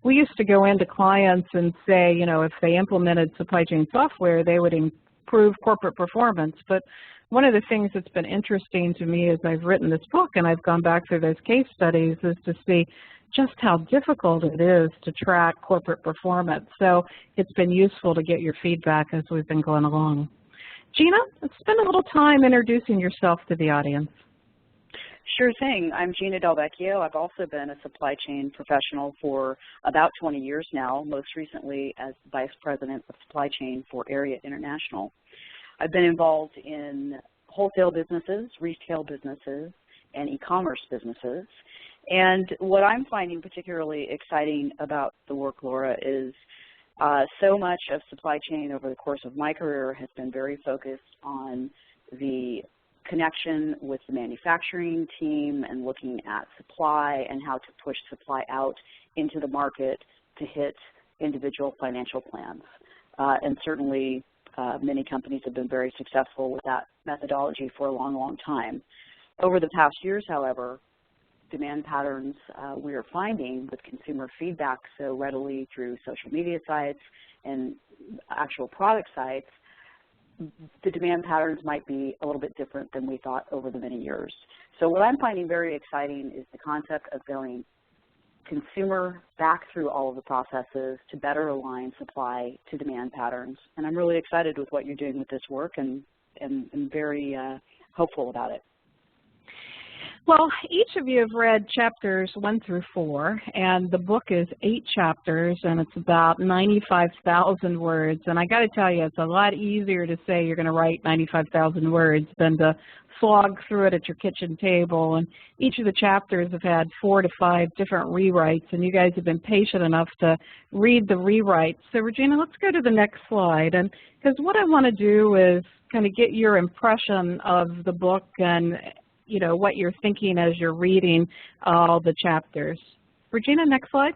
we used to go into clients and say, you know, if they implemented supply chain software, they would improve corporate performance. But one of the things that's been interesting to me as I've written this book and I've gone back through those case studies is to see just how difficult it is to track corporate performance. So it's been useful to get your feedback as we've been going along. Gina, spend a little time introducing yourself to the audience. Sure thing. I'm Gina Delvecchio. I've also been a supply chain professional for about 20 years now, most recently as Vice President of Supply Chain for Area International. I've been involved in wholesale businesses, retail businesses, and e-commerce businesses. And what I'm finding particularly exciting about the work, Laura, is so much of supply chain over the course of my career has been very focused on the connection with the manufacturing team and looking at supply and how to push supply out into the market to hit individual financial plans. And certainly many companies have been very successful with that methodology for a long, long time. Over the past years, however, demand patterns we are finding with consumer feedback so readily through social media sites and actual product sites, the demand patterns might be a little bit different than we thought over the many years. So what I'm finding very exciting is the concept of going consumer back through all of the processes to better align supply to demand patterns. And I'm really excited with what you're doing with this work and very hopeful about it. Well, each of you have read chapters 1 through 4, and the book is 8 chapters, and it's about 95,000 words. And I got to tell you, it's a lot easier to say you're going to write 95,000 words than to slog through it at your kitchen table. And each of the chapters have had 4 to 5 different rewrites, and you guys have been patient enough to read the rewrites. So, Regina, let's go to the next slide. And because what I want to do is kind of get your impression of the book and you know, what you're thinking as you're reading all the chapters. Regina, next slide.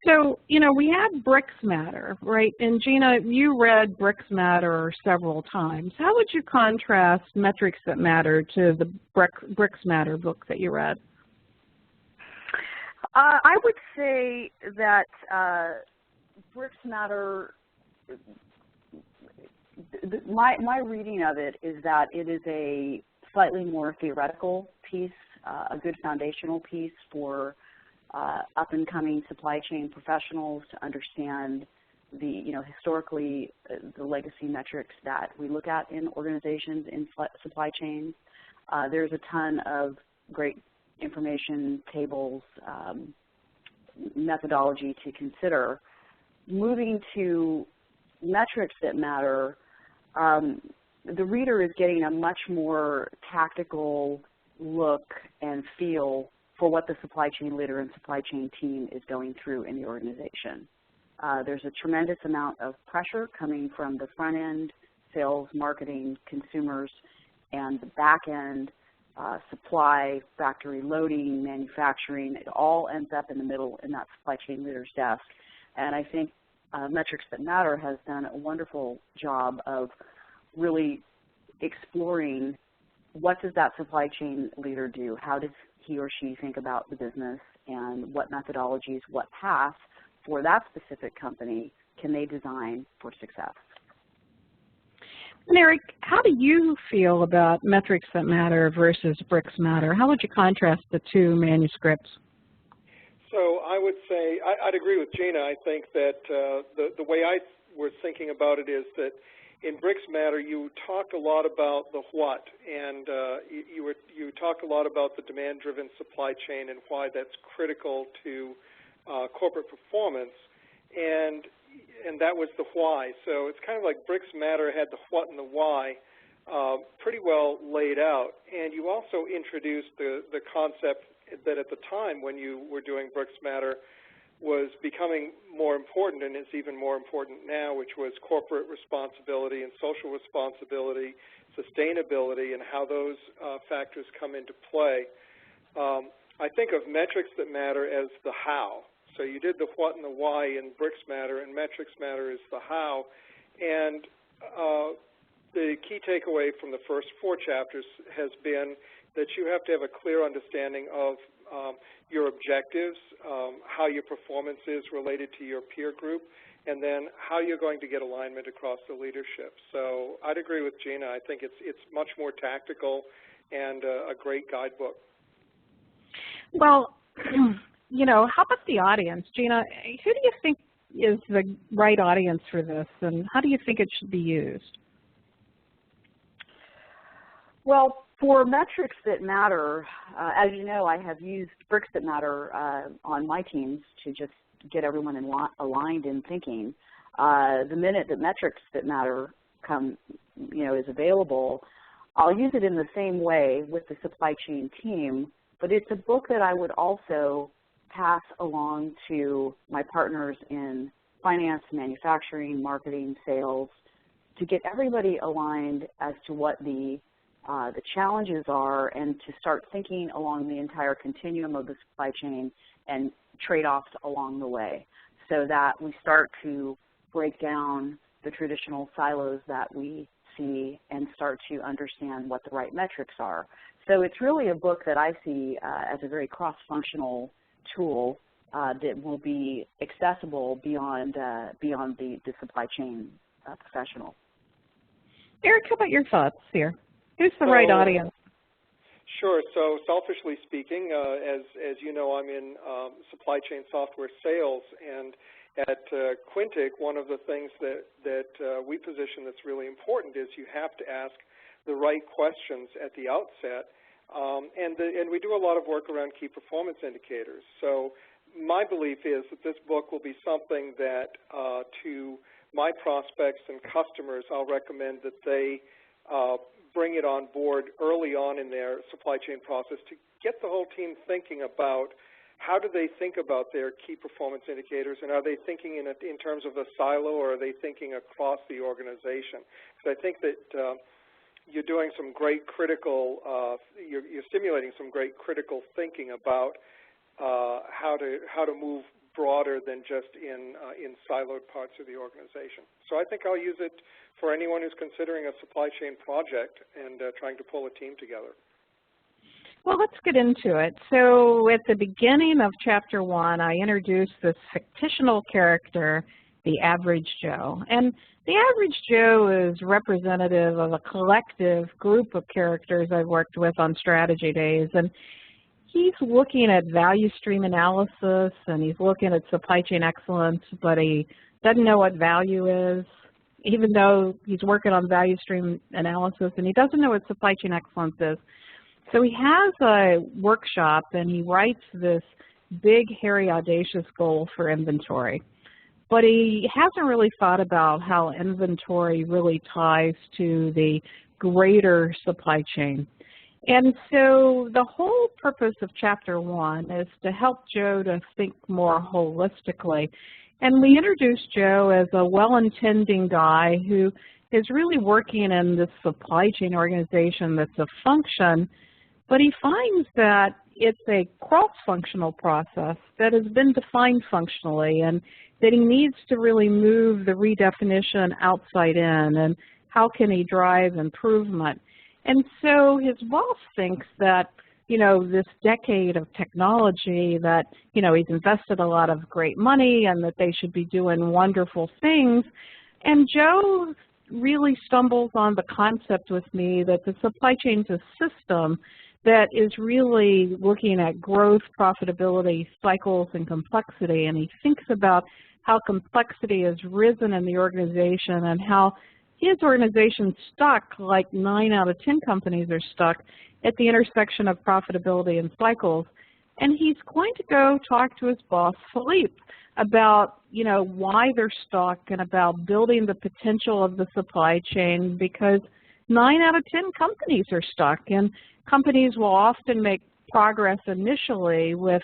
So, you know, we had Bricks Matter, right? And Gina, you read Bricks Matter several times. How would you contrast Metrics That Matter to the Bricks Matter book that you read? I would say that Bricks Matter, my reading of it is that it is a slightly more theoretical piece, a good foundational piece for up-and-coming supply chain professionals to understand the, you know, historically the legacy metrics that we look at in organizations in supply chains. There's a ton of great information, tables, methodology to consider. Moving to Metrics That Matter, the reader is getting a much more tactical look and feel for what the supply chain leader and supply chain team is going through in the organization. There's a tremendous amount of pressure coming from the front end, sales, marketing, consumers, and the back end, supply, factory loading, manufacturing. It all ends up in the middle in that supply chain leader's desk. And I think Metrics That Matter has done a wonderful job of really exploring what does that supply chain leader do, how does he or she think about the business, and what methodologies, what paths for that specific company can they design for success. And Eric, how do you feel about Metrics That Matter versus Bricks Matter? How would you contrast the two manuscripts? So I would say, I'd agree with Gina. I think that the way I was thinking about it is that in Bricks Matter, you talked a lot about the what, and you talked a lot about the demand-driven supply chain and why that's critical to corporate performance, and that was the why. So it's kind of like Bricks Matter had the what and the why pretty well laid out, and you also introduced the concept that at the time when you were doing Bricks Matter was becoming more important, and is even more important now, which was corporate responsibility and social responsibility, sustainability, and how those factors come into play. I think of Metrics That Matter as the how. So you did the what and the why in Bricks Matter, and Metrics Matter is the how. And the key takeaway from the first 4 chapters has been that you have to have a clear understanding of your objectives, how your performance is related to your peer group, and then how you're going to get alignment across the leadership. So I'd agree with Gina. I think it's much more tactical and a great guidebook. Well, you know, how about the audience? Gina, who do you think is the right audience for this, and how do you think it should be used? Well, for metrics that matter, as you know, I have used bricks that matter on my teams to just get everyone aligned in thinking. The minute that metrics that matter is available, I'll use it in the same way with the supply chain team, but it's a book that I would also pass along to my partners in finance, manufacturing, marketing, sales, to get everybody aligned as to what the challenges are, and to start thinking along the entire continuum of the supply chain and trade-offs along the way, so that we start to break down the traditional silos that we see and start to understand what the right metrics are. So it's really a book that I see as a very cross-functional tool that will be accessible beyond the supply chain professional. Eric, how about your thoughts here? Who's the right audience? Sure. So selfishly speaking, as you know, I'm in supply chain software sales, and at Quintic, one of the things that we position that's really important is you have to ask the right questions at the outset, and we do a lot of work around key performance indicators. So my belief is that this book will be something that to my prospects and customers, I'll recommend that they bring it on board early on in their supply chain process to get the whole team thinking about how do they think about their key performance indicators, and are they thinking in terms of a silo, or are they thinking across the organization? Because I think that you're doing some great critical, you're stimulating some great critical thinking about how to move broader than just in siloed parts of the organization. So I think I'll use it for anyone who's considering a supply chain project and trying to pull a team together. Well, let's get into it. So at the beginning of Chapter 1, I introduced this fictional character, the average Joe. And the average Joe is representative of a collective group of characters I've worked with on strategy days. And he's looking at value stream analysis, and he's looking at supply chain excellence, but he doesn't know what value is, even though he's working on value stream analysis, and he doesn't know what supply chain excellence is. So he has a workshop, and he writes this big, hairy, audacious goal for inventory. But he hasn't really thought about how inventory really ties to the greater supply chain. And so the whole purpose of Chapter 1 is to help Joe to think more holistically. And we introduced Joe as a well-intending guy who is really working in this supply chain organization that's a function, but he finds that it's a cross-functional process that has been defined functionally, and that he needs to really move the redefinition outside in, and how can he drive improvement. And so his boss thinks that, you know, this decade of technology, that, you know, he's invested a lot of great money and that they should be doing wonderful things. And Joe really stumbles on the concept with me that the supply chain is a system that is really looking at growth, profitability, cycles, and complexity. And he thinks about how complexity has risen in the organization and how his organization's stuck, like 9 out of 10 companies are stuck, at the intersection of profitability and cycles. And he's going to go talk to his boss, Philippe, about, you know, why they're stuck and about building the potential of the supply chain, because 9 out of 10 companies are stuck, and companies will often make progress initially with,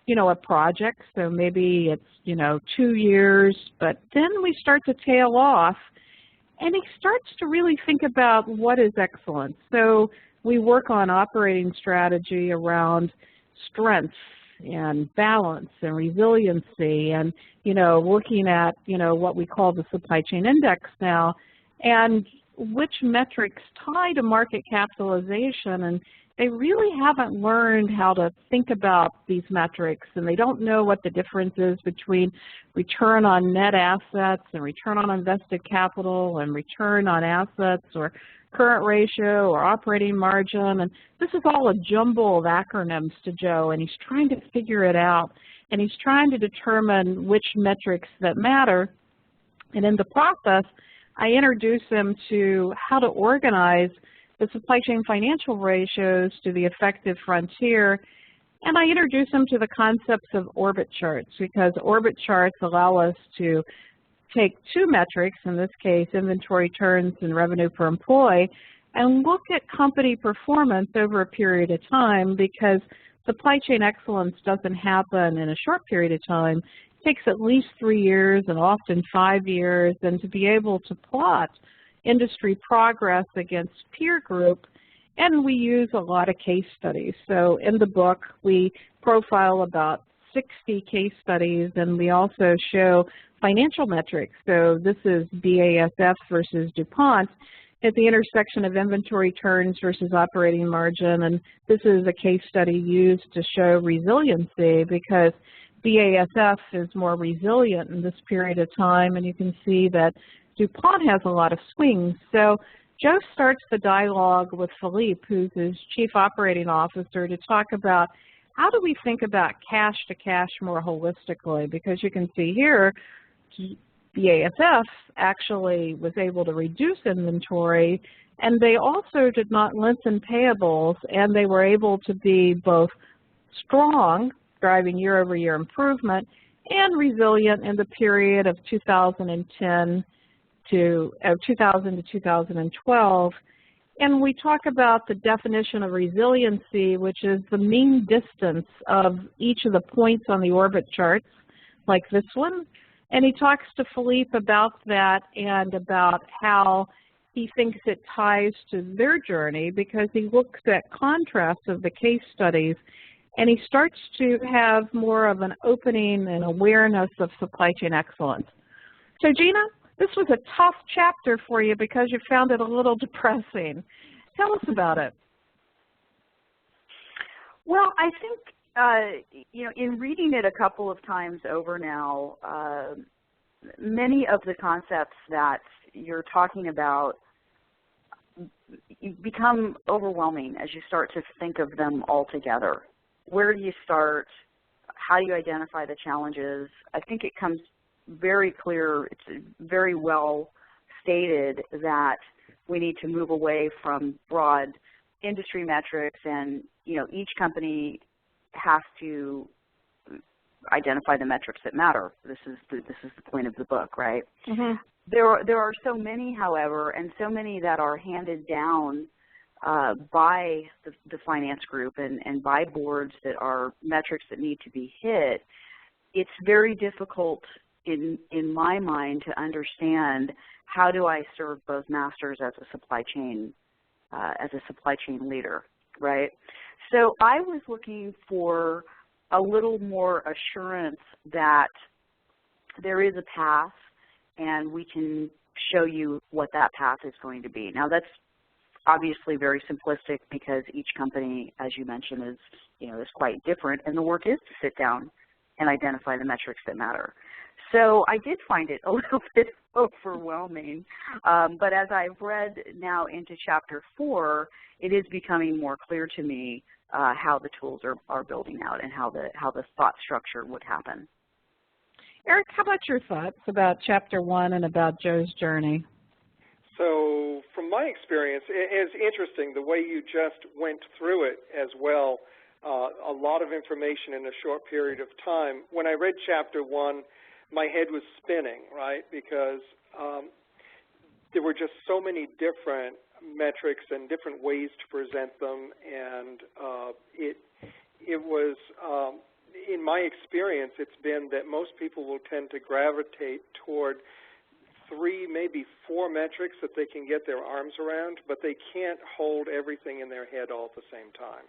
you know, a project. So maybe it's, you know, 2 years, but then we start to tail off. And he starts to really think about what is excellence. So we work on operating strategy around strengths and balance and resiliency, and, you know, looking at, you know, what we call the supply chain index now, and which metrics tie to market capitalization, and they really haven't learned how to think about these metrics, and they don't know what the difference is between return on net assets and return on invested capital and return on assets or current ratio or operating margin. And this is all a jumble of acronyms to Joe, and he's trying to figure it out, and he's trying to determine which metrics that matter. And in the process, I introduce him to how to organize the supply chain financial ratios to the effective frontier, and I introduce them to the concepts of orbit charts, because orbit charts allow us to take two metrics, in this case inventory turns and revenue per employee, and look at company performance over a period of time, because supply chain excellence doesn't happen in a short period of time. It takes at least 3 years and often 5 years, and to be able to plot industry progress against peer group, and we use a lot of case studies. So in the book, we profile about 60 case studies, and we also show financial metrics. So this is BASF versus DuPont at the intersection of inventory turns versus operating margin, and this is a case study used to show resiliency, because BASF is more resilient in this period of time, and you can see that DuPont has a lot of swings. So Joe starts the dialogue with Philippe, who's his Chief Operating Officer, to talk about how do we think about cash to cash more holistically, because you can see here BASF actually was able to reduce inventory, and they also did not lengthen payables, and they were able to be both strong, driving year-over-year improvement, and resilient in the period of 2000 to 2012. And we talk about the definition of resiliency, which is the mean distance of each of the points on the orbit charts, like this one. And he talks to Philippe about that and about how he thinks it ties to their journey, because he looks at contrasts of the case studies, and he starts to have more of an opening and awareness of supply chain excellence. So Gina, this was a tough chapter for you because you found it a little depressing. Tell us about it. Well, I think, in reading it a couple of times over now, many of the concepts that you're talking about become overwhelming as you start to think of them all together. Where do you start? How do you identify the challenges? I think it comes very clear, it's very well stated that we need to move away from broad industry metrics, and each company has to identify the metrics that matter. This is the point of the book, right? Mm-hmm. There are so many, however, and so many that are handed down by the finance group and by boards that are metrics that need to be hit. It's very difficult in my mind to understand how do I serve both masters as a supply chain leader, right? So I was looking for a little more assurance that there is a path, and we can show you what that path is going to be. Now that's obviously very simplistic, because each company, as you mentioned, is quite different, and the work is to sit down and identify the metrics that matter. So I did find it a little bit overwhelming, but as I've read now into Chapter 4, it is becoming more clear to me how the tools are building out and how the thought structure would happen. Eric, how about your thoughts about Chapter 1 and about Joe's journey? So from my experience, it's interesting the way you just went through it as well, a lot of information in a short period of time. When I read Chapter 1, my head was spinning, right, because there were just so many different metrics and different ways to present them, and it was, in my experience, it's been that most people will tend to gravitate toward 3, maybe 4 metrics that they can get their arms around, but they can't hold everything in their head all at the same time.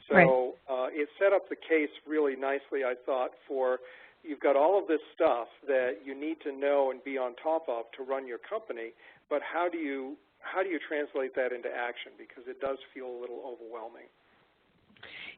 So it set up the case really nicely, I thought, for you've got all of this stuff that you need to know and be on top of to run your company, but how do you how do you translate that into action? Because it does feel a little overwhelming.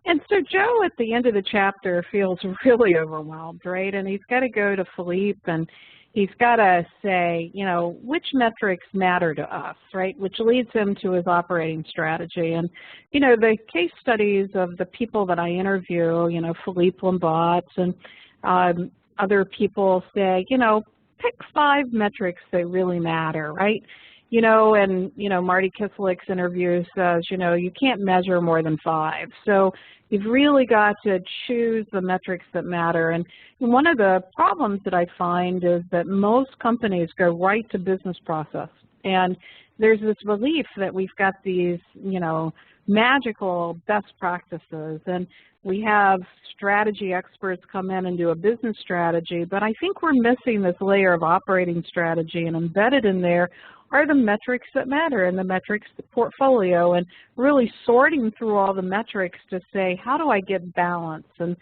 And so Joe, at the end of the chapter, feels really overwhelmed, right? And he's got to go to Philippe, and he's got to say, you know, which metrics matter to us, right? Which leads him to his operating strategy. And, you know, the case studies of the people that I interview, you know, Philippe Lambotte and other people say, you know, pick 5 metrics that really matter, right? You know, and, you know, Marty Kislik's interview says, you know, you can't measure more than 5. So you've really got to choose the metrics that matter. And one of the problems that I find is that most companies go right to business process. And there's this belief that we've got these, you know, magical best practices. And we have strategy experts come in and do a business strategy. But I think we're missing this layer of operating strategy, and embedded in there are the metrics that matter, and the metrics portfolio, and really sorting through all the metrics to say, how do I get balance? And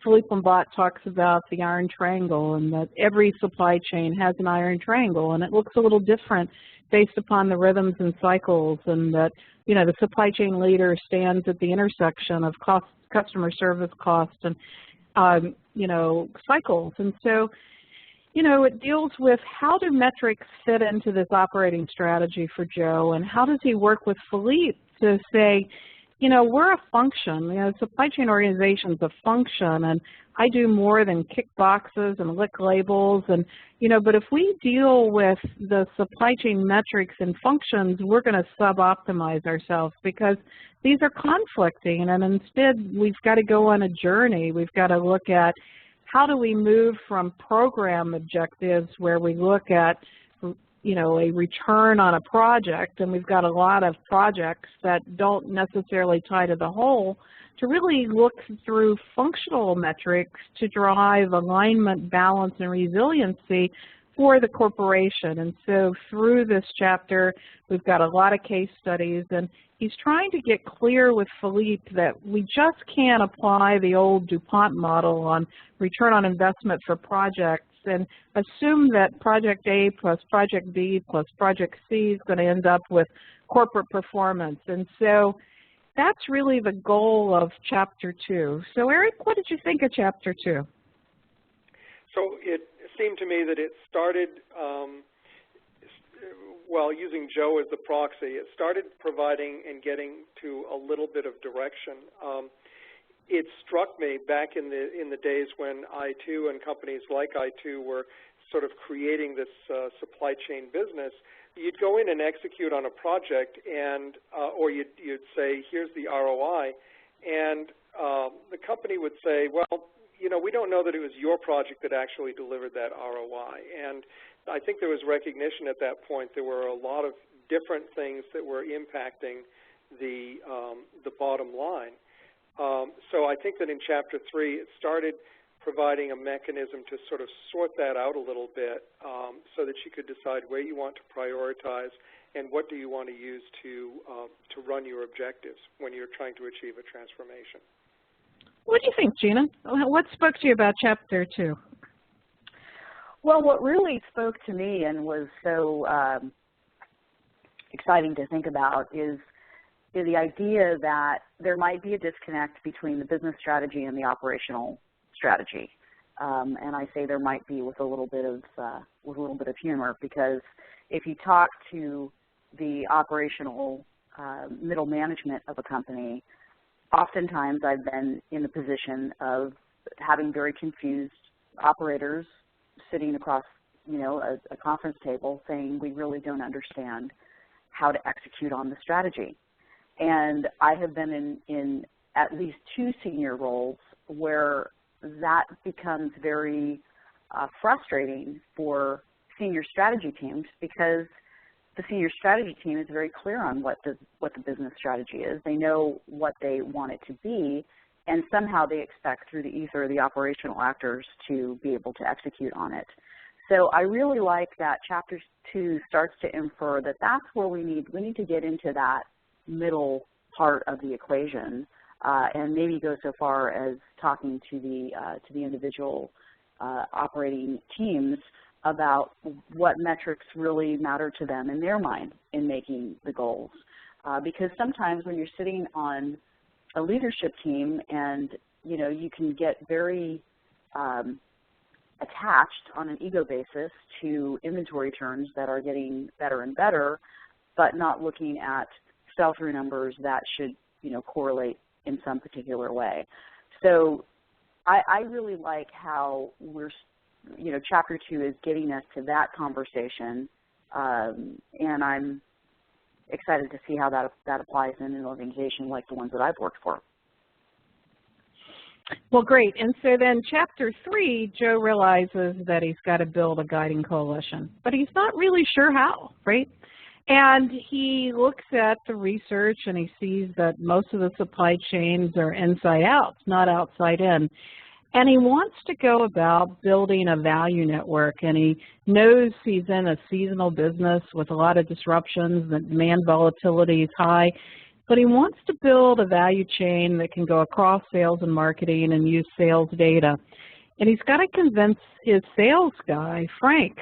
Philippe Lambotte talks about the iron triangle, and that every supply chain has an iron triangle, and it looks a little different based upon the rhythms and cycles, and that, you know, the supply chain leader stands at the intersection of cost, customer service cost, and, you know, cycles. And so, you know, it deals with how do metrics fit into this operating strategy for Joe, and how does he work with Philippe to say, you know, we're a function. You know, supply chain organization is a function, and I do more than kick boxes and lick labels, and, you know, but if we deal with the supply chain metrics and functions, we're going to sub-optimize ourselves because these are conflicting, and instead we've got to go on a journey. We've got to look at how do we move from program objectives where we look at, you know, a return on a project, and we've got a lot of projects that don't necessarily tie to the whole, to really look through functional metrics to drive alignment, balance, and resiliency for the corporation. And so through this chapter, we've got a lot of case studies, and he's trying to get clear with Philippe that we just can't apply the old DuPont model on return on investment for projects and assume that project A plus project B plus project C is going to end up with corporate performance. And so that's really the goal of Chapter 2. So Eric, what did you think of Chapter 2? So it seemed to me that it started, well, using Joe as the proxy, it started providing and getting to a little bit of direction. It struck me back in the days when I2 and companies like I2 were sort of creating this supply chain business. You'd go in and execute on a project, and or you'd say, here's the ROI, and the company would say, well, you know, we don't know that it was your project that actually delivered that ROI. And I think there was recognition at that point there were a lot of different things that were impacting the bottom line. So I think that in Chapter 3 it started providing a mechanism to sort of sort that out a little bit so that you could decide where you want to prioritize and what do you want to use to run your objectives when you're trying to achieve a transformation. What do you think, Gina? What spoke to you about Chapter 2? Well, what really spoke to me and was so exciting to think about is the idea that there might be a disconnect between the business strategy and the operational strategy. And I say there might be with a little bit of humor, because if you talk to the operational middle management of a company, oftentimes I've been in the position of having very confused operators sitting across, you know, a conference table saying we really don't understand how to execute on the strategy. And I have been in at least 2 senior roles where that becomes very frustrating for senior strategy teams, because the senior strategy team is very clear on what the business strategy is. They know what they want it to be, and somehow they expect through the ether of the operational actors to be able to execute on it. So I really like that Chapter 2 starts to infer that that's where we need to get into that middle part of the equation, and maybe go so far as talking to the individual operating teams about what metrics really matter to them in their mind in making the goals. Because sometimes when you're sitting on a leadership team and, you can get very attached on an ego basis to inventory turns that are getting better and better, but not looking at sell-through numbers that should, correlate in some particular way. So I really like how we're, Chapter 2 is getting us to that conversation, and I'm excited to see how that applies in an organization like the ones that I've worked for. Well, great. And so then Chapter 3, Joe realizes that he's got to build a guiding coalition, but he's not really sure how, right? And he looks at the research and he sees that most of the supply chains are inside out, not outside in. And he wants to go about building a value network, and he knows he's in a seasonal business with a lot of disruptions, the demand volatility is high, but he wants to build a value chain that can go across sales and marketing and use sales data. And he's got to convince his sales guy, Frank,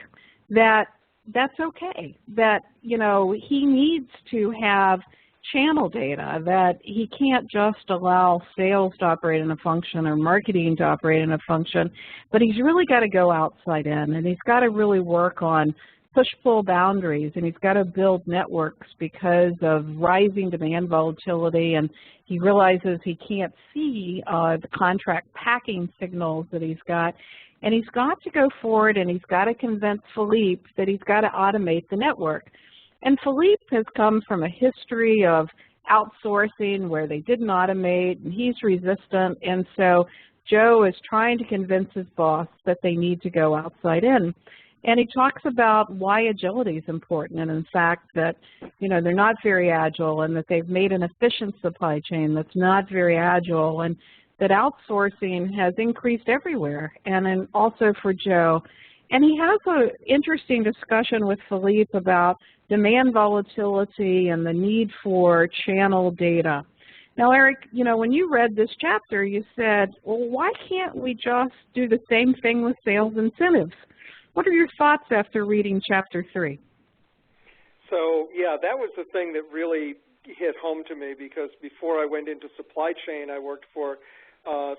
that that's okay, that, he needs to have channel data, that he can't just allow sales to operate in a function or marketing to operate in a function, but he's really got to go outside in, and he's got to really work on push-pull boundaries, and he's got to build networks because of rising demand volatility, and he realizes he can't see the contract packing signals that he's got. And he's got to go forward and he's got to convince Philippe that he's got to automate the network. And Philippe has come from a history of outsourcing where they didn't automate, and he's resistant. And so Joe is trying to convince his boss that they need to go outside in. And he talks about why agility is important, and in fact that, they're not very agile, and that they've made an efficient supply chain that's not very agile, and that outsourcing has increased everywhere, and then also for Joe. And he has an interesting discussion with Philippe about demand volatility and the need for channel data. Now, Eric, when you read this chapter, you said, well, why can't we just do the same thing with sales incentives? What are your thoughts after reading Chapter 3? So, yeah, that was the thing that really hit home to me, because before I went into supply chain, I worked for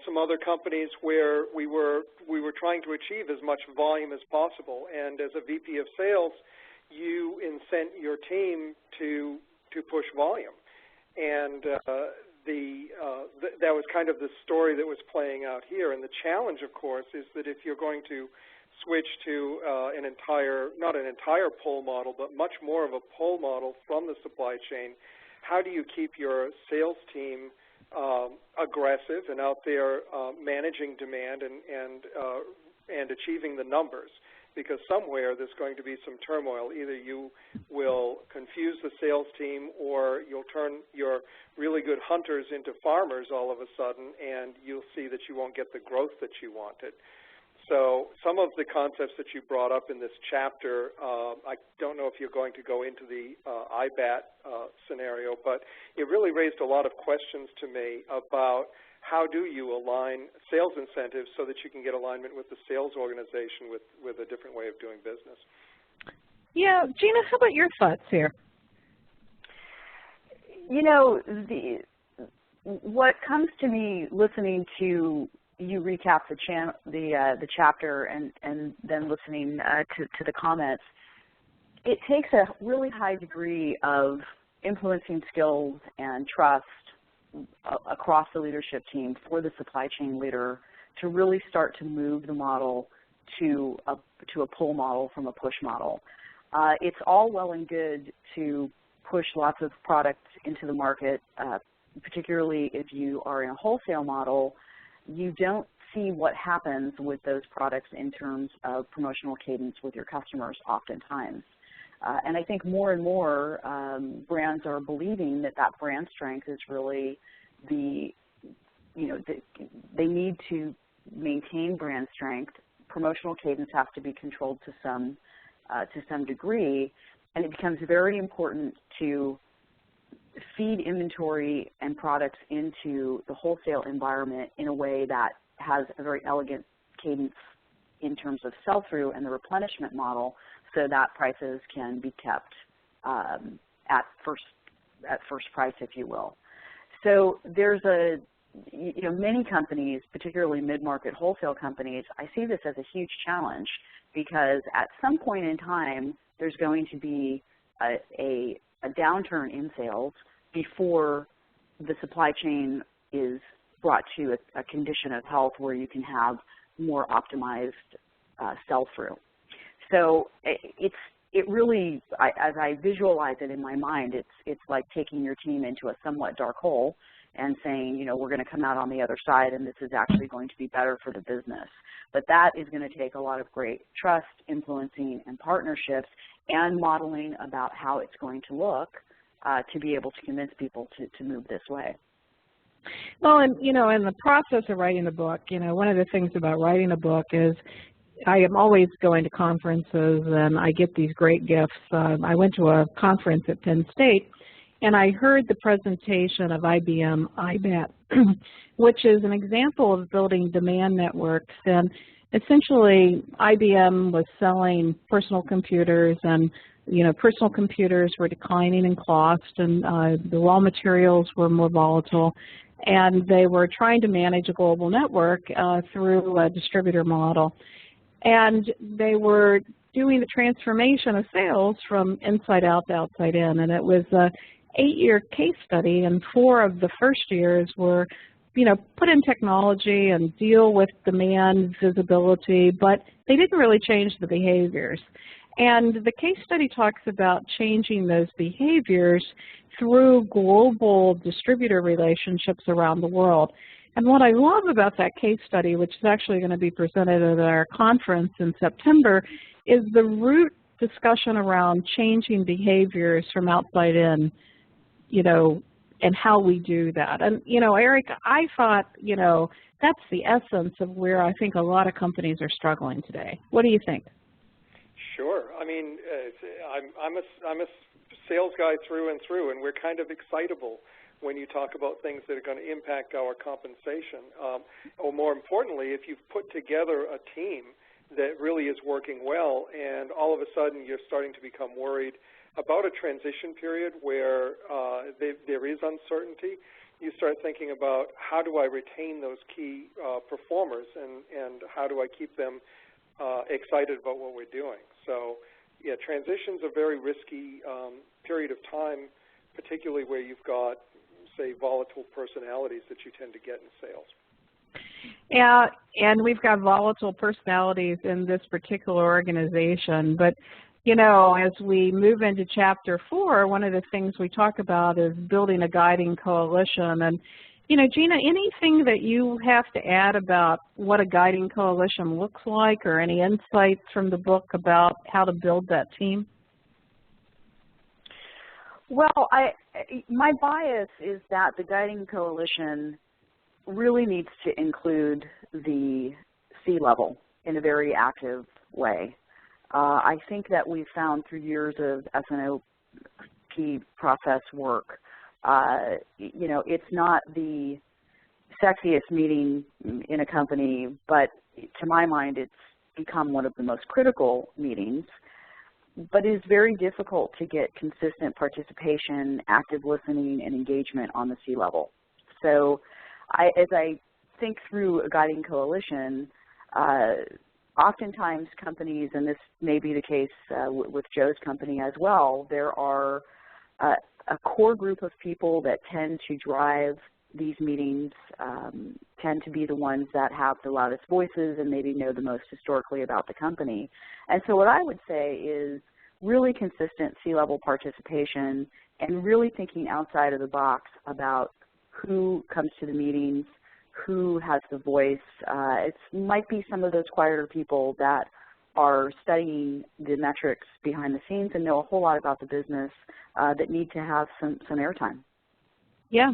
some other companies where we were trying to achieve as much volume as possible. And as a VP of sales, you incent your team to push volume. And that was kind of the story that was playing out here. And the challenge, of course, is that if you're going to switch to not an entire pull model, but much more of a pull model from the supply chain, how do you keep your sales team aggressive and out there managing demand and achieving the numbers? Because somewhere there's going to be some turmoil. Either you will confuse the sales team, or you'll turn your really good hunters into farmers all of a sudden, and you'll see that you won't get the growth that you wanted. So some of the concepts that you brought up in this chapter, I don't know if you're going to go into the IBAT scenario, but it really raised a lot of questions to me about how do you align sales incentives so that you can get alignment with the sales organization with a different way of doing business. Yeah, Gina, how about your thoughts here? What comes to me listening to you recap the chapter and then listening to the comments, it takes a really high degree of influencing skills and trust across the leadership team for the supply chain leader to really start to move the model to a pull model from a push model. It's all well and good to push lots of products into the market, particularly if you are in a wholesale model. You don't see what happens with those products in terms of promotional cadence with your customers oftentimes. And I think more and more brands are believing that brand strength is really they need to maintain brand strength. Promotional cadence has to be controlled to some degree, and it becomes very important to feed inventory and products into the wholesale environment in a way that has a very elegant cadence in terms of sell-through and the replenishment model so that prices can be kept at first price, if you will. So there's many companies, particularly mid-market wholesale companies, I see this as a huge challenge because at some point in time, there's going to be a downturn in sales before the supply chain is brought to a condition of health where you can have more optimized sell-through. So it really, as I visualize it in my mind, it's like taking your team into a somewhat dark hole and saying, we're going to come out on the other side and this is actually going to be better for the business. But that is going to take a lot of great trust, influencing, and partnerships and modeling about how it's going to look to be able to convince people to move this way. Well, and in the process of writing the book, one of the things about writing a book is I am always going to conferences and I get these great gifts. I went to a conference at Penn State and I heard the presentation of IBM IBAT, which is an example of building demand networks. And essentially, IBM was selling personal computers, and personal computers were declining in cost, and the raw materials were more volatile. And they were trying to manage a global network through a distributor model. And they were doing the transformation of sales from inside out to outside in. And it was a 8-year case study, and 4 of the first years were, put in technology and deal with demand visibility, but they didn't really change the behaviors. And the case study talks about changing those behaviors through global distributor relationships around the world. And what I love about that case study, which is actually going to be presented at our conference in September, is the root discussion around changing behaviors from outside in, and how we do that. And, Eric, I thought, that's the essence of where I think a lot of companies are struggling today. What do you think? Sure. I mean, I'm a sales guy through and through, and we're kind of excitable when you talk about things that are going to impact our compensation. Or more importantly, if you've put together a team that really is working well, and all of a sudden you're starting to become worried about a transition period where there is uncertainty, you start thinking about how do I retain those key performers, and how do I keep them excited about what we're doing. So, yeah, transition's a very risky period of time, particularly where you've got, say, volatile personalities that you tend to get in sales. Yeah, and we've got volatile personalities in this particular organization. But, as we move into Chapter 4, one of the things we talk about is building a guiding coalition. And, Gina, anything that you have to add about what a guiding coalition looks like, or any insights from the book about how to build that team? Well, my bias is that the guiding coalition really needs to include the C-level in a very active way. I think that we've found through years of S&OP process work, it's not the sexiest meeting in a company, but to my mind, it's become one of the most critical meetings, but it is very difficult to get consistent participation, active listening, and engagement on the C-level. So as I think through a guiding coalition, oftentimes companies, and this may be the case with Joe's company as well, there are a core group of people that tend to drive these meetings, tend to be the ones that have the loudest voices and maybe know the most historically about the company. And so what I would say is really consistent C-level participation and really thinking outside of the box about who comes to the meetings, who has the voice. It might be some of those quieter people that are studying the metrics behind the scenes and know a whole lot about the business that need to have some airtime. Yeah.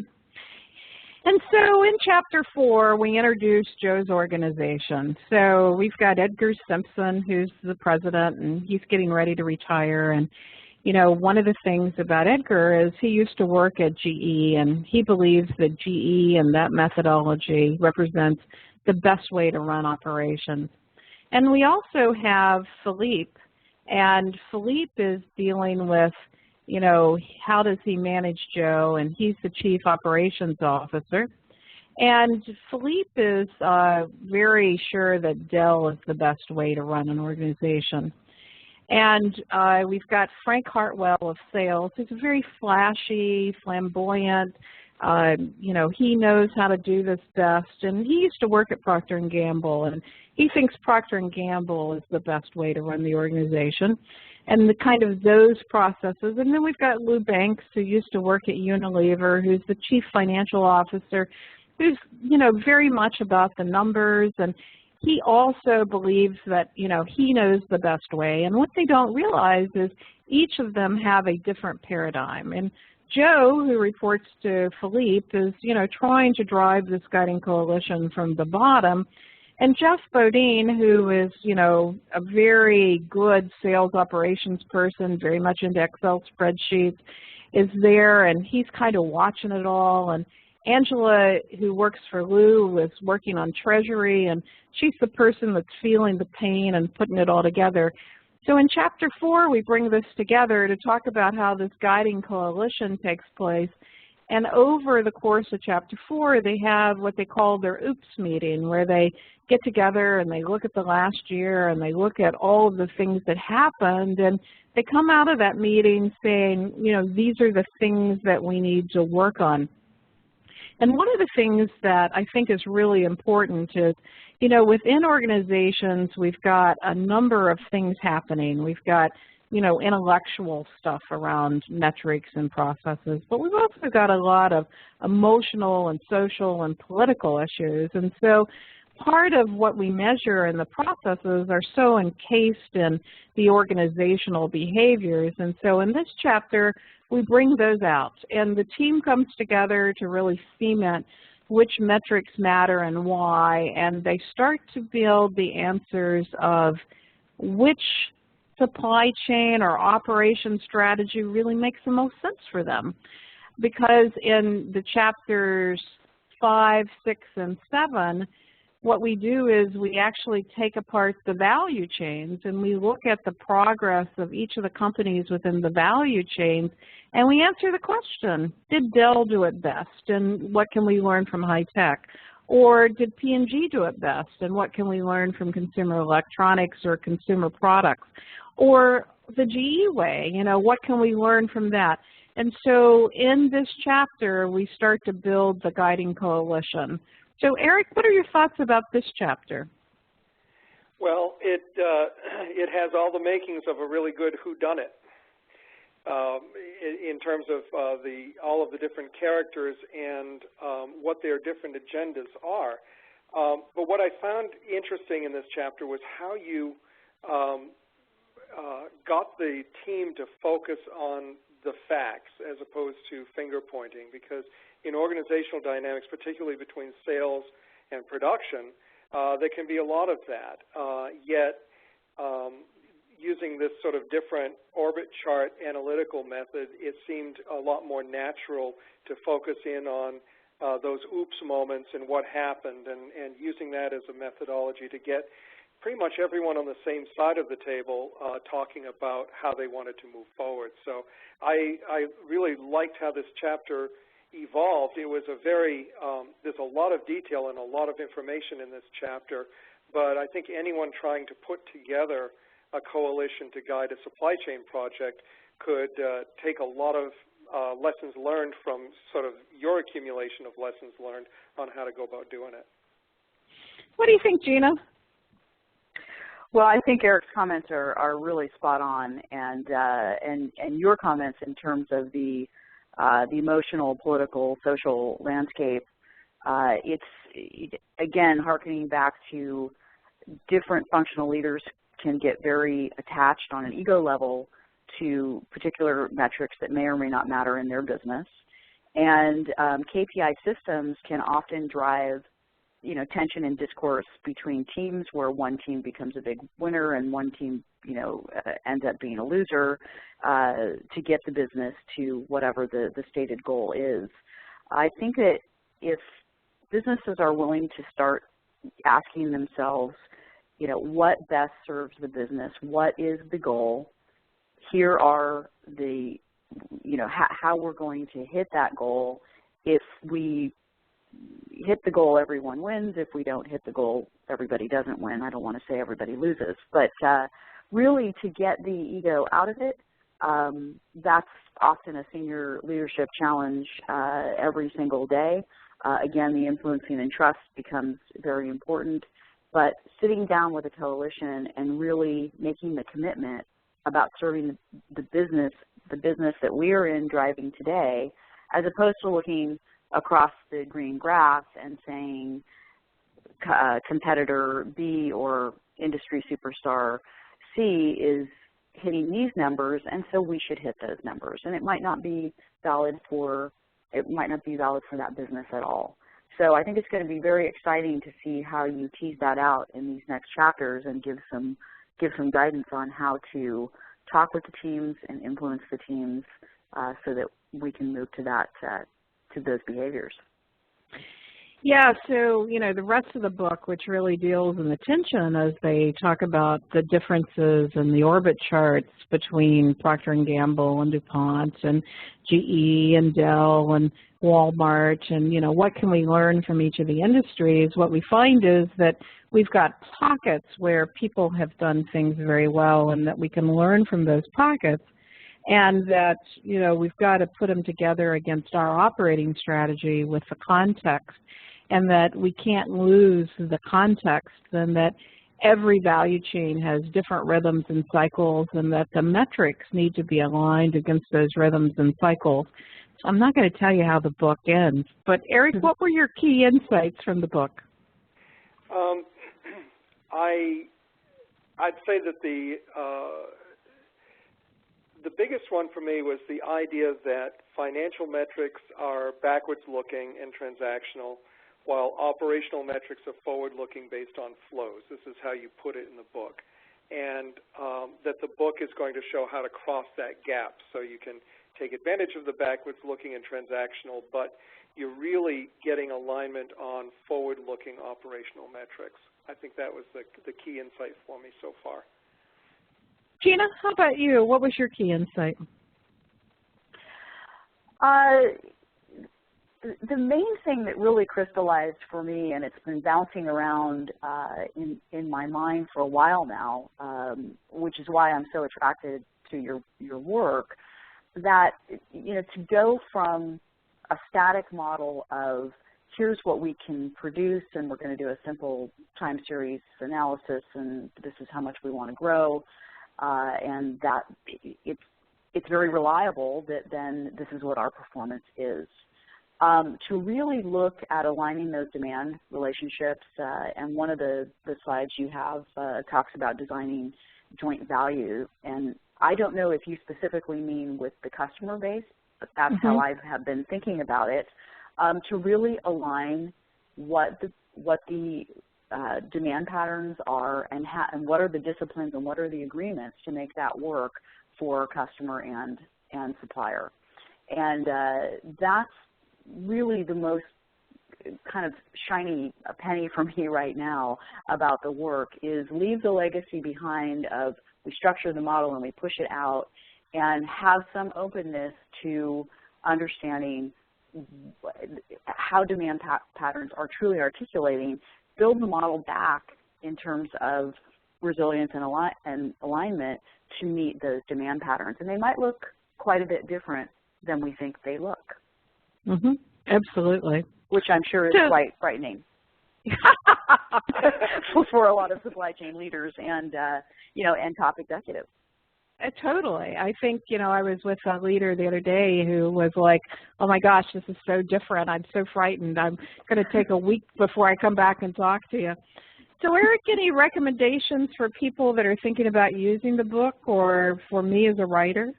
And so in Chapter 4, we introduced Joe's organization. So we've got Edgar Simpson, who's the president, and he's getting ready to retire. And, one of the things about Edgar is he used to work at GE, and he believes that GE and that methodology represents the best way to run operations. And we also have Philippe, and Philippe is dealing with, you know, how does he manage Joe, and he's the Chief Operations Officer. And Philippe is very sure that Dell is the best way to run an organization. And we've got Frank Hartwell of sales. He's very flashy, flamboyant. You know, he knows how to do this best. And he used to work at Procter & Gamble, and he thinks Procter & Gamble is the best way to run the organization. And the kind of those processes. And then we've got Lou Banks, who used to work at Unilever, who's the Chief Financial Officer, who's, you know, very much about the numbers. And he also believes that, you know, he knows the best way. And what they don't realize is each of them have a different paradigm. And Joe, who reports to Philippe, is, you know, trying to drive this guiding coalition from the bottom. And Jeff Bodine, who is, you know, a very good sales operations person, very much into Excel spreadsheets, is there, and he's kind of watching it all. And Angela, who works for Lou, is working on treasury, and she's the person that's feeling the pain and putting it all together. So in Chapter 4, we bring this together to talk about how this guiding coalition takes place. And over the course of Chapter 4, they have what they call their OOPS meeting, where they get together and they look at the last year and they look at all of the things that happened, and they come out of that meeting saying, you know, these are the things that we need to work on. And one of the things that I think is really important is, you know, within organizations, we've got a number of things happening. We've got, you know, intellectual stuff around metrics and processes, but we've also got a lot of emotional and social and political issues. And so part of what we measure in the processes are so encased in the organizational behaviors. And so in this chapter, we bring those out, and the team comes together to really cement which metrics matter and why, and they start to build the answers of which supply chain or operation strategy really makes the most sense for them. Because in the chapters 5, 6, and 7, what we do is we actually take apart the value chains and we look at the progress of each of the companies within the value chains, and we answer the question, did Dell do it best, and what can we learn from high tech? Or did P&G do it best, and what can we learn from consumer electronics or consumer products? Or the GE way, you know, what can we learn from that? And so in this chapter, we start to build the guiding coalition. So Eric, what are your thoughts about this chapter? Well, it has all the makings of a really good whodunit in terms of all of the different characters and what their different agendas are. But what I found interesting in this chapter was how you got the team to focus on the facts as opposed to finger pointing, because in organizational dynamics, particularly between sales and production, there can be a lot of that. Yet using this sort of different orbit chart analytical method, it seemed a lot more natural to focus in on those oops moments and what happened, and using that as a methodology to get pretty much everyone on the same side of the table talking about how they wanted to move forward. So I really liked how this chapter evolved. It was a very, there's a lot of detail and a lot of information in this chapter, but I think anyone trying to put together a coalition to guide a supply chain project could take a lot of lessons learned from sort of your accumulation of lessons learned on how to go about doing it. What do you think, Gina? Well, I think Eric's comments are really spot on, and your comments in terms of the emotional, political, social landscape. It's again harkening back to different functional leaders can get very attached on an ego level to particular metrics that may or may not matter in their business, and KPI systems can often drive, you know, tension and discourse between teams, where one team becomes a big winner and one team, you know, ends up being a loser to get the business to whatever the stated goal is. I think that if businesses are willing to start asking themselves, what best serves the business, what is the goal, here are the, how we're going to hit that goal. If we hit the goal, everyone wins. If we don't hit the goal, everybody doesn't win. I don't want to say everybody loses, but really to get the ego out of it, that's often a senior leadership challenge every single day. Again, the influencing and trust becomes very important, but sitting down with a coalition and really making the commitment about serving the business that we are in driving today, as opposed to looking across the green grass and saying competitor B or industry superstar C is hitting these numbers, and so we should hit those numbers. And it might not be valid for that business at all. So I think it's going to be very exciting to see how you tease that out in these next chapters and give some guidance on how to talk with the teams and influence the teams so that we can move to those behaviors. Yeah, so, the rest of the book, which really deals in the tension as they talk about the differences in the orbit charts between Procter & Gamble and DuPont and GE and Dell and Walmart and, what can we learn from each of the industries, what we find is that we've got pockets where people have done things very well and that we can learn from those pockets, and that, we've got to put them together against our operating strategy with the context, and that we can't lose the context, and that every value chain has different rhythms and cycles, and that the metrics need to be aligned against those rhythms and cycles. So I'm not going to tell you how the book ends, but Eric, what were your key insights from the book? I'd say that the biggest one for me was the idea that financial metrics are backwards looking and transactional, while operational metrics are forward-looking based on flows. This is how you put it in the book. And that the book is going to show how to cross that gap so you can take advantage of the backwards-looking and transactional, but you're really getting alignment on forward-looking operational metrics. I think that was the key insight for me so far. Gina, how about you? What was your key insight? The main thing that really crystallized for me, and it's been bouncing around in my mind for a while now, which is why I'm so attracted to your work, that to go from a static model of here's what we can produce, and we're going to do a simple time series analysis, and this is how much we want to grow, and that it's very reliable that then this is what our performance is. To really look at aligning those demand relationships, and one of the slides you have talks about designing joint value, and I don't know if you specifically mean with the customer base, but that's how I have been thinking about it, to really align what the demand patterns are and what are the disciplines and what are the agreements to make that work for customer and supplier. And that's really the most kind of shiny penny for me right now about the work, is leave the legacy behind of we structure the model and we push it out, and have some openness to understanding how demand patterns are truly articulating, build the model back in terms of resilience and alignment to meet those demand patterns. And they might look quite a bit different than we think they look. Absolutely. Which I'm sure is quite frightening for a lot of supply chain leaders and and top executives. Totally. I think, I was with a leader the other day who was like, oh my gosh, this is so different. I'm so frightened. I'm going to take a week before I come back and talk to you. So Eric, any recommendations for people that are thinking about using the book, or for me as a writer?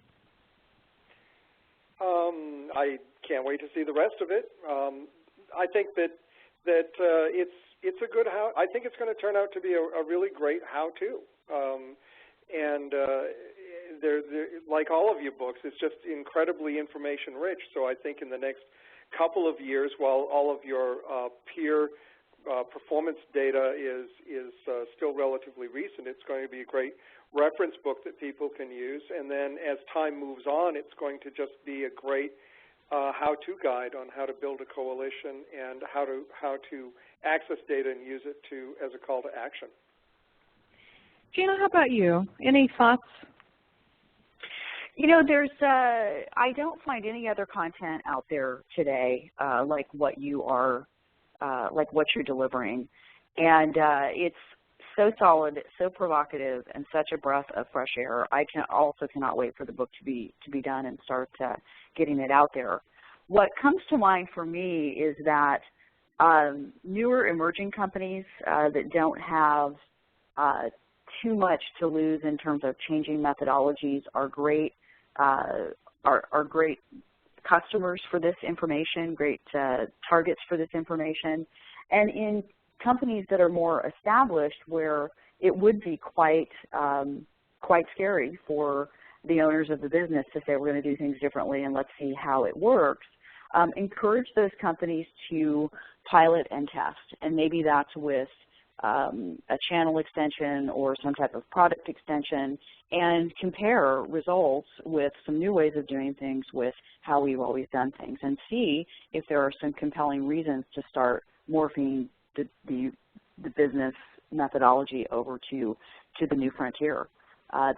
I can't wait to see the rest of it. I think that it's a good how. I think it's going to turn out to be a really great how-to. And they're like all of your books, it's just incredibly information-rich. So I think in the next couple of years, while all of your peer performance data is still still relatively recent, it's going to be a great reference book that people can use. And then as time moves on, it's going to just be a great how-to guide on how to build a coalition and how to access data and use it as a call to action. Gina, how about you? Any thoughts? You know, I don't find any other content out there today like what you're delivering, and it's so solid, so provocative, and such a breath of fresh air. I cannot wait for the book to be done and start getting it out there. What comes to mind for me is that newer emerging companies that don't have too much to lose in terms of changing methodologies are great great customers for this information, great targets for this information. And in companies that are more established, where it would be quite scary for the owners of the business to say we're going to do things differently and let's see how it works, encourage those companies to pilot and test. And maybe that's with a channel extension or some type of product extension, and compare results with some new ways of doing things with how we've always done things, and see if there are some compelling reasons to start morphing the business methodology over to the new frontier.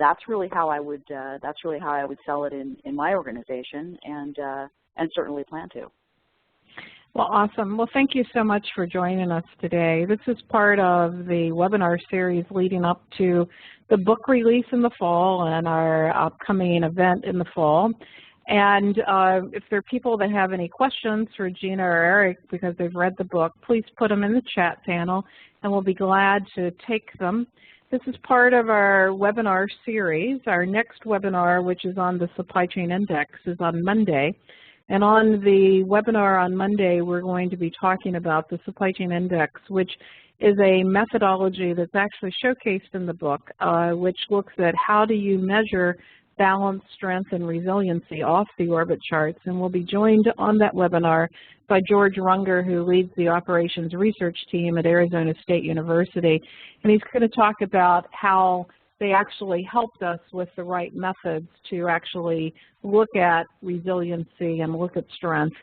That's really how I would sell it in my organization, and certainly plan to. Well, awesome. Well, thank you so much for joining us today. This is part of the webinar series leading up to the book release in the fall and our upcoming event in the fall. And if there are people that have any questions for Gina or Eric because they've read the book, please put them in the chat panel, and we'll be glad to take them. This is part of our webinar series. Our next webinar, which is on the Supply Chain Index, is on Monday. And on the webinar on Monday, we're going to be talking about the Supply Chain Index, which is a methodology that's actually showcased in the book, which looks at how do you measure balance, strength, and resiliency off the orbit charts. And we'll be joined on that webinar by George Runger, who leads the operations research team at Arizona State University. And he's going to talk about how they actually helped us with the right methods to actually look at resiliency and look at strength.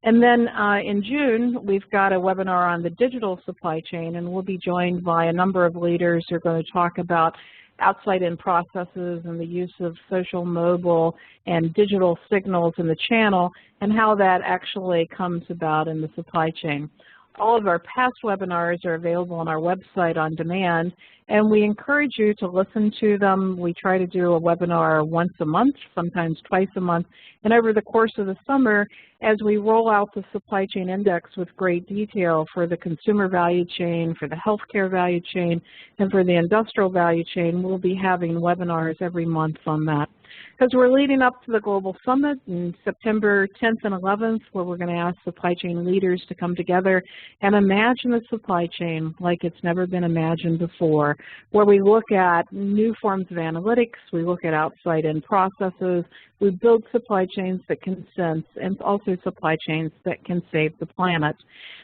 And then in June, we've got a webinar on the digital supply chain, and we'll be joined by a number of leaders who are going to talk about outside-in processes and the use of social, mobile, and digital signals in the channel, and how that actually comes about in the supply chain. All of our past webinars are available on our website on demand, and we encourage you to listen to them. We try to do a webinar once a month, sometimes twice a month, and over the course of the summer, as we roll out the Supply Chain Index with great detail for the consumer value chain, for the healthcare value chain, and for the industrial value chain, we'll be having webinars every month on that. Because we're leading up to the Global Summit in September 10th and 11th, where we're going to ask supply chain leaders to come together and imagine the supply chain like it's never been imagined before, where we look at new forms of analytics, we look at outside-in processes, we build supply chains that can sense, and also supply chains that can save the planet.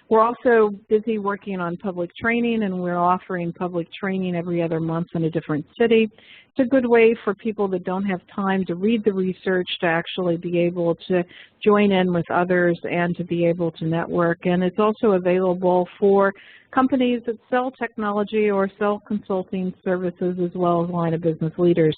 We're also busy working on public training, and we're offering public training every other month in a different city. It's a good way for people that don't have time to read the research to actually be able to join in with others and to be able to network. And it's also available for companies that sell technology or sell consulting services, as well as line of business leaders.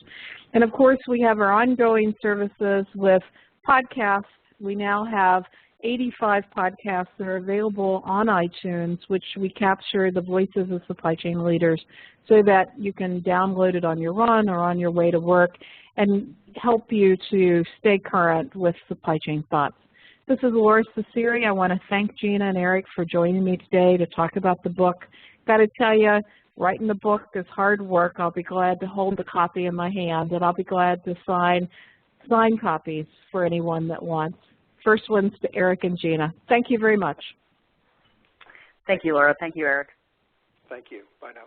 And of course, we have our ongoing services with podcasts. We now have 85 podcasts that are available on iTunes, which we capture the voices of supply chain leaders so that you can download it on your run or on your way to work and help you to stay current with supply chain thoughts. This is Lora Cecere. I want to thank Gina and Eric for joining me today to talk about the book. Got to tell you, writing the book is hard work. I'll be glad to hold the copy in my hand, and I'll be glad to sign copies for anyone that wants. First one's to Eric and Gina. Thank you very much. Thank you, Laura. Thank you, Eric. Thank you. Bye now.